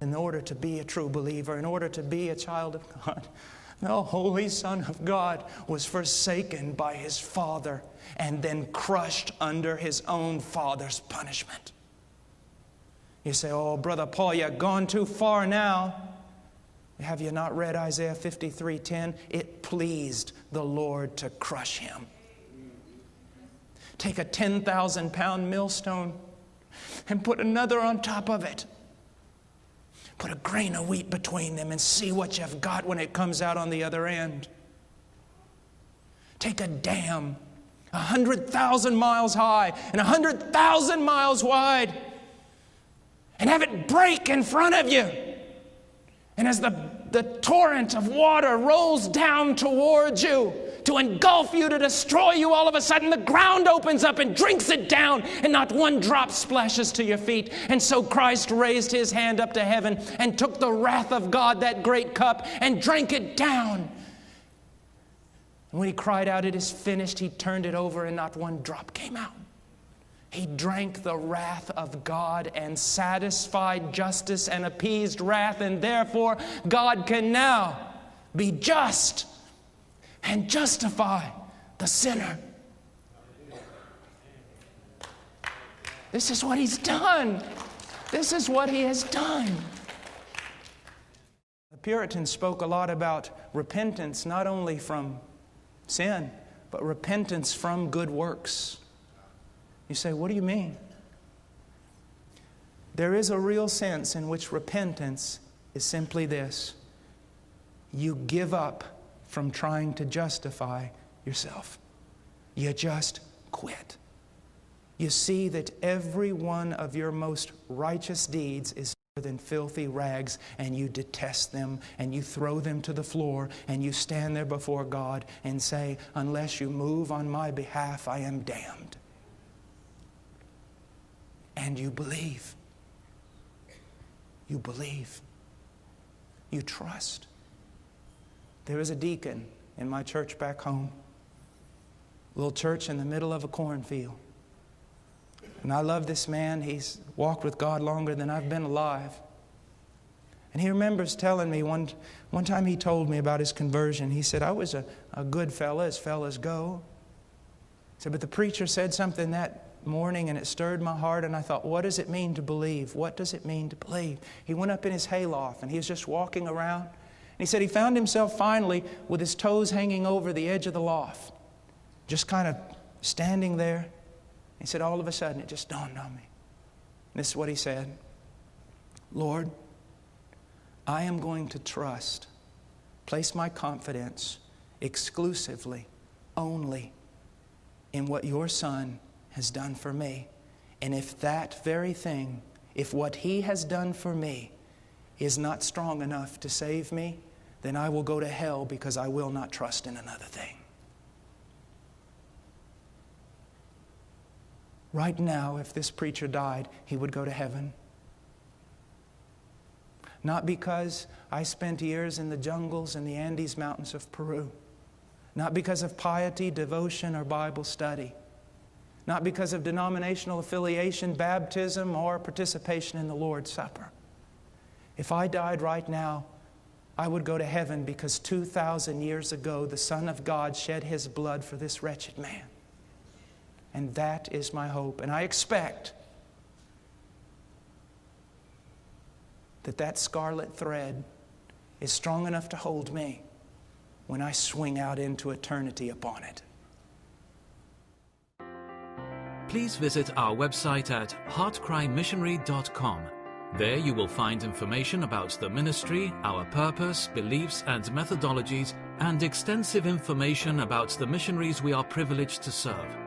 In order to be a true believer, in order to be a child of God, the Holy Son of God was forsaken by His Father and then crushed under His own Father's punishment. You say, oh, Brother Paul, you've gone too far now. Have you not read Isaiah 53:10? It pleased the Lord to crush Him. Take a 10,000-pound millstone and put another on top of it. Put a grain of wheat between them and see what you've got when it comes out on the other end. Take a dam 100,000 miles high and 100,000 miles wide and have it break in front of you. And as the torrent of water rolls down towards you to engulf you, to destroy you, all of a sudden the ground opens up and drinks it down, and not one drop splashes to your feet. And so Christ raised His hand up to heaven and took the wrath of God, that great cup, and drank it down. And when He cried out, "It is finished," He turned it over and not one drop came out. He drank the wrath of God and satisfied justice and appeased wrath, and therefore God can now be just and justify the sinner. This is what He's done. This is what He has done. The Puritans spoke a lot about repentance, not only from sin, but repentance from good works. You say, what do you mean? There is a real sense in which repentance is simply this: you give up from trying to justify yourself. You just quit. You see that every one of your most righteous deeds is better than filthy rags, and you detest them, and you throw them to the floor, and you stand there before God and say, unless you move on my behalf, I am damned. And you believe. You believe. You trust. There is a deacon in my church back home. Little church in the middle of a cornfield. And I love this man. He's walked with God longer than I've been alive. And he remembers telling me one time he told me about his conversion. He said, I was a good fella, as fellas go. He said, but the preacher said something that morning and it stirred my heart, and I thought, what does it mean to believe? What does it mean to believe? He went up in his hayloft and he was just walking around. And he said he found himself finally with his toes hanging over the edge of the loft, just kind of standing there. He said, all of a sudden it just dawned on me. And this is what he said: Lord, I am going to trust, place my confidence exclusively, only in what your Son has done for me. And if that very thing, if what He has done for me is not strong enough to save me, then I will go to hell, because I will not trust in another thing. Right now, if this preacher died, he would go to heaven. Not because I spent years in the jungles and the Andes Mountains of Peru. Not because of piety, devotion, or Bible study. Not because of denominational affiliation, baptism, or participation in the Lord's Supper. If I died right now, I would go to heaven because 2,000 years ago, the Son of God shed His blood for this wretched man. And that is my hope. And I expect that scarlet thread is strong enough to hold me when I swing out into eternity upon it. Please visit our website at heartcrymissionary.com. There you will find information about the ministry, our purpose, beliefs and methodologies, and extensive information about the missionaries we are privileged to serve.